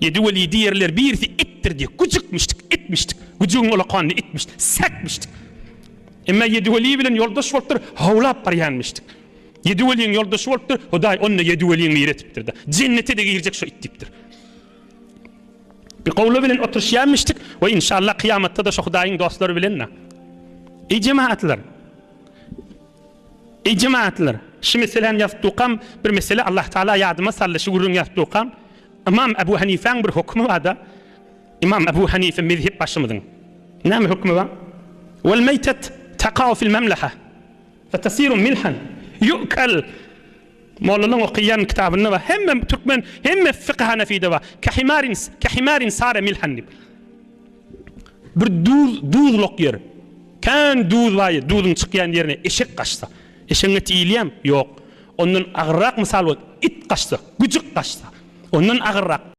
Yedi veli diğerler birisi ettir diye gıcıkmıştık, etmiştik. Gıcığın ola kanını etmiştik, sekmiştik. Ama yedi veli bilen yoldaş bolupdyr, hawlap barýanmışdyk. Yedi veliň yoldaşy bolupdyr, Hudaý onu yedi veliň öýretipdir da. Cennete de girecek şo itdipdir. Bir gowlu bilen oturuşýanmışdyk we inşallah kıyamatda da şo Hudaýyň dostlary bilen. Ey cemaatlar. Ey cemaatlar. Şu meselen ýazypdykam bir mesele Allah Taala ýadyma saldy şu gurrun ýazypdykam. İmam Ebu Hanife'nin bir hukmu var da. İmam Ebu Hanife mezhep başımızın. Ne mi hukmu var? Vel meytet taqa'u fil memleha. Fetasiru milhan. Yu'kal. Mevlana'nın okuyan kitabında var. Hem Türkmen hem fıkıh Hanefi'de var. Kehimarin sare milhan. Bir duzluk yer. Kan duz var. Duzun çıkyan yerine eşek kaçsa. Eşeğine tiyiliyem? Yok. Onun ağırrak misal var. İt kaçsa. Gıcık kaçsa. Onun ağırrak.